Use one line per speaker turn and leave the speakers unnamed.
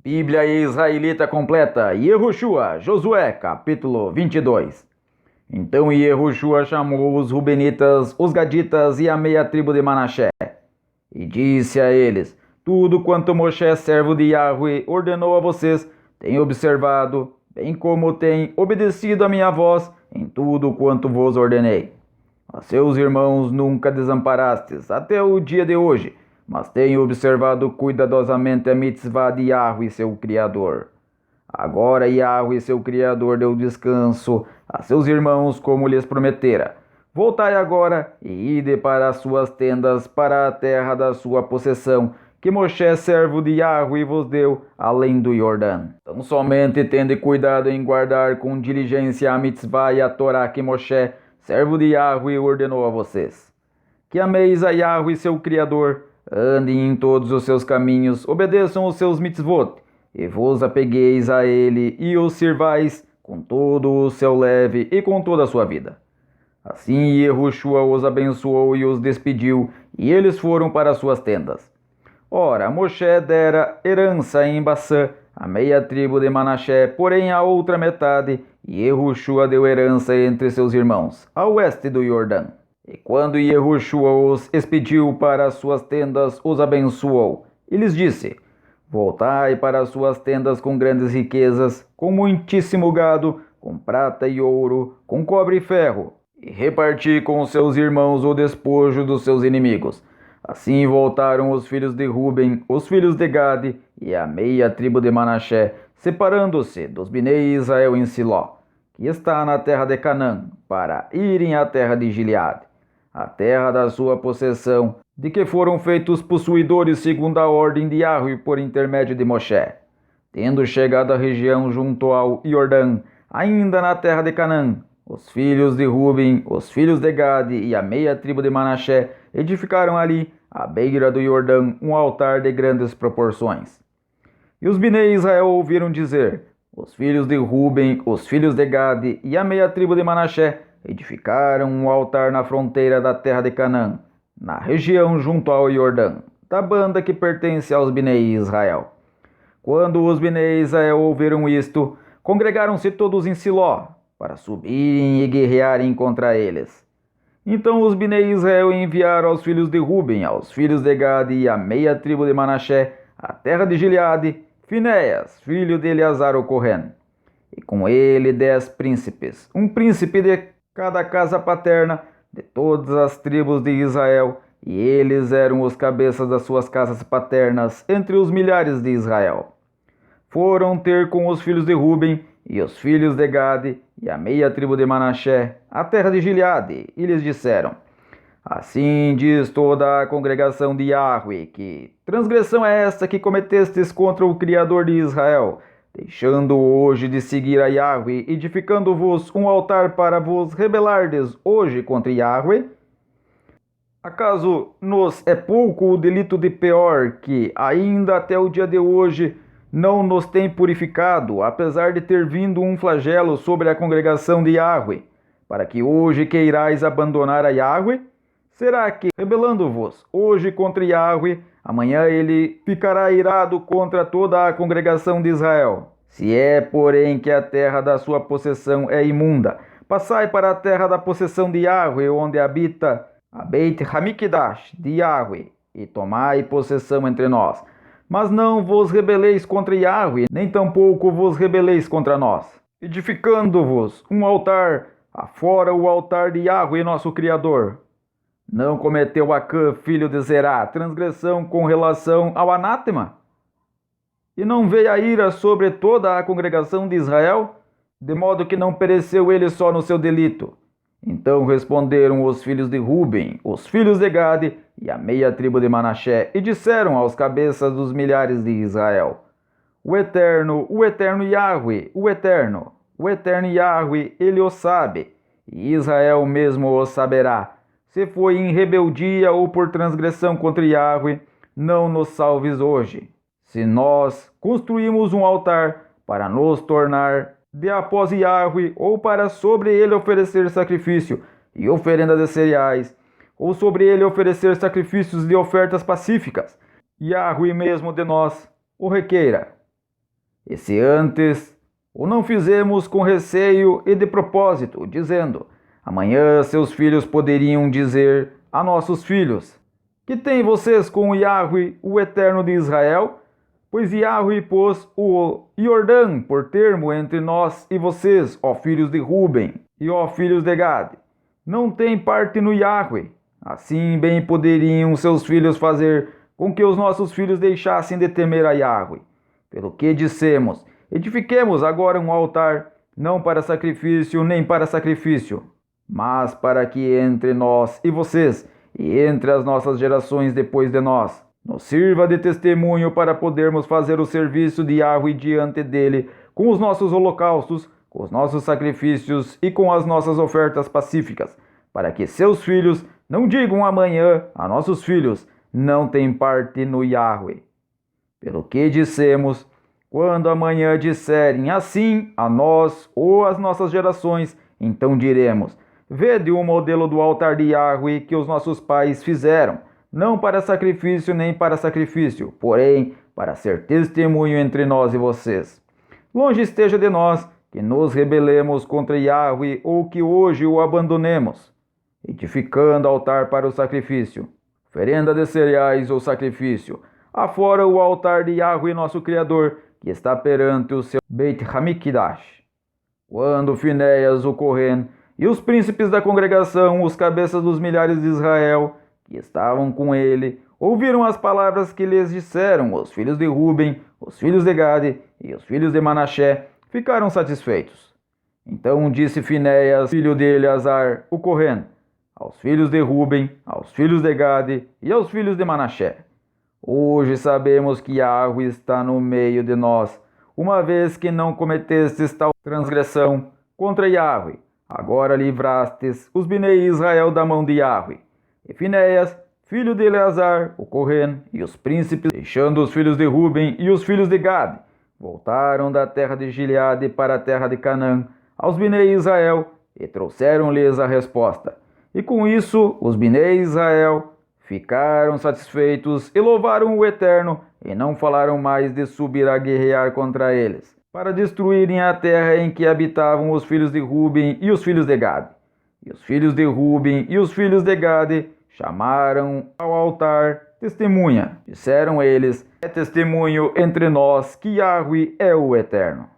Bíblia Israelita completa, Yehoshua, Josué, capítulo 22. Então Yehoshua chamou os Rubenitas, os Gaditas e a meia tribo de Manassés, e disse a eles: tudo quanto Moshe, servo de Yahweh, ordenou a vocês, tem observado, bem como tem obedecido a minha voz em tudo quanto vos ordenei. A seus irmãos nunca desamparastes até o dia de hoje, mas tenho observado cuidadosamente a mitzvah de Yahweh, seu Criador. Agora Yahweh, seu Criador, deu descanso a seus irmãos como lhes prometera. Voltai agora e ide para as suas tendas, para a terra da sua possessão, que Moshe, servo de Yahweh, vos deu, além do Jordão. Então somente tende cuidado em guardar com diligência a mitzvah e a Torá que Moshe, servo de Yahweh, ordenou a vocês. Que ameis a Yahweh, seu Criador, andem em todos os seus caminhos, obedeçam os seus mitzvot, e vos apegueis a ele e os sirvais com todo o seu leve e com toda a sua vida. Assim Yehoshua os abençoou e os despediu, e eles foram para suas tendas. Ora, Moshe dera herança em Bassã, a meia tribo de Manassés, porém a outra metade, e Yehoshua deu herança entre seus irmãos, a oeste do Jordão. E quando Yehoshua os expediu para as suas tendas, os abençoou, e lhes disse: voltai para as suas tendas com grandes riquezas, com muitíssimo gado, com prata e ouro, com cobre e ferro, e reparti com os seus irmãos o despojo dos seus inimigos. Assim voltaram os filhos de Ruben, os filhos de Gade e a meia tribo de Manassés, separando-se dos Bnei Israel em Siló, que está na terra de Canaã, para irem à terra de Gileade, a terra da sua possessão, de que foram feitos possuidores segundo a ordem de Yahweh por intermédio de Moshe. Tendo chegado à região junto ao Jordão, ainda na terra de Canaã, os filhos de Ruben, os filhos de Gade e a meia tribo de Manassés edificaram ali, à beira do Jordão, um altar de grandes proporções. E os Bnei Israel ouviram dizer: os filhos de Ruben, os filhos de Gade e a meia tribo de Manassés edificaram um altar na fronteira da terra de Canaã, na região junto ao Jordão, da banda que pertence aos Bnei Israel. Quando os Bnei Israel ouviram isto, congregaram-se todos em Siló, para subirem e guerrearem contra eles. Então os Bnei Israel enviaram aos filhos de Ruben, aos filhos de Gade e a meia tribo de Manassés, à terra de Gileade, Finéias, filho de Eleazar o Cohen, e com ele 10 príncipes, um príncipe de cada casa paterna, de todas as tribos de Israel, e eles eram os cabeças das suas casas paternas entre os milhares de Israel. Foram ter com os filhos de Ruben e os filhos de Gade e a meia tribo de Manassés, a terra de Gileade, e lhes disseram: assim diz toda a congregação de Yahweh, que transgressão é esta que cometestes contra o Criador de Israel, deixando hoje de seguir a Yahweh, edificando-vos um altar para vos rebelardes hoje contra Yahweh? Acaso nos é pouco o delito de Peor, que ainda até o dia de hoje não nos tem purificado, apesar de ter vindo um flagelo sobre a congregação de Yahweh, para que hoje queirais abandonar a Yahweh? Será que, rebelando-vos hoje contra Yahweh, amanhã ele ficará irado contra toda a congregação de Israel? Se é, porém, que a terra da sua possessão é imunda, passai para a terra da possessão de Yahweh, onde habita a Beit Hamikdash de Yahweh, e tomai possessão entre nós. Mas não vos rebeleis contra Yahweh, nem tampouco vos rebeleis contra nós, edificando-vos um altar, afora o altar de Yahweh, nosso Criador. Não cometeu Acã, filho de Zerá, transgressão com relação ao anátema? E não veio a ira sobre toda a congregação de Israel, de modo que não pereceu ele só no seu delito? Então responderam os filhos de Ruben, os filhos de Gade e a meia tribo de Manassés, e disseram aos cabeças dos milhares de Israel: o eterno Yahweh, o eterno Yahweh, ele o sabe, e Israel mesmo o saberá. Se foi em rebeldia ou por transgressão contra Yahweh, não nos salves hoje. Se nós construímos um altar para nos tornar de após Yahweh, ou para sobre ele oferecer sacrifício e oferenda de cereais, ou sobre ele oferecer sacrifícios de ofertas pacíficas, Yahweh mesmo de nós o requeira. E se antes o não fizemos com receio e de propósito, dizendo: amanhã seus filhos poderiam dizer a nossos filhos: que têm vocês com o Yahweh, o Eterno de Israel? Pois Yahweh pôs o Iordã por termo entre nós e vocês, ó filhos de Ruben e ó filhos de Gade. Não tem parte no Yahweh. Assim bem poderiam seus filhos fazer com que os nossos filhos deixassem de temer a Yahweh. Pelo que dissemos: edifiquemos agora um altar, não para sacrifício nem para sacrifício, mas para que entre nós e vocês, e entre as nossas gerações depois de nós, nos sirva de testemunho para podermos fazer o serviço de Yahweh diante dele, com os nossos holocaustos, com os nossos sacrifícios e com as nossas ofertas pacíficas, para que seus filhos não digam amanhã a nossos filhos: não tem parte no Yahweh. Pelo que dissemos: quando amanhã disserem assim a nós ou às nossas gerações, então diremos: vede o modelo do altar de Yahweh que os nossos pais fizeram, não para sacrifício nem para sacrifício, porém para ser testemunho entre nós e vocês. Longe esteja de nós que nos rebelemos contra Yahweh ou que hoje o abandonemos, edificando altar para o sacrifício, oferenda de cereais ou sacrifício, afora o altar de Yahweh nosso Criador, que está perante o seu Beit Hamikdash. Quando Finéias, o Cohen, e os príncipes da congregação, os cabeças dos milhares de Israel, que estavam com ele, ouviram as palavras que lhes disseram os filhos de Ruben, os filhos de Gade e os filhos de Manassé, ficaram satisfeitos. Então disse Finéias, filho de Eleazar, o Cohen, aos filhos de Ruben, aos filhos de Gade e aos filhos de Manassé: hoje sabemos que Yahweh está no meio de nós, uma vez que não cometestes tal transgressão contra Yahweh. Agora livrastes os Bnei Israel da mão de Yahweh. E Finéias, filho de Eleazar, o Cohen, e os príncipes, deixando os filhos de Ruben e os filhos de Gade, voltaram da terra de Gileade para a terra de Canaã, aos Bnei Israel, e trouxeram-lhes a resposta. E com isso, os Bnei Israel ficaram satisfeitos e louvaram o Eterno, e não falaram mais de subir a guerrear contra eles, para destruírem a terra em que habitavam os filhos de Ruben e os filhos de Gade. E os filhos de Ruben e os filhos de Gade chamaram ao altar testemunha. Disseram eles: é testemunho entre nós que Yahweh é o Eterno.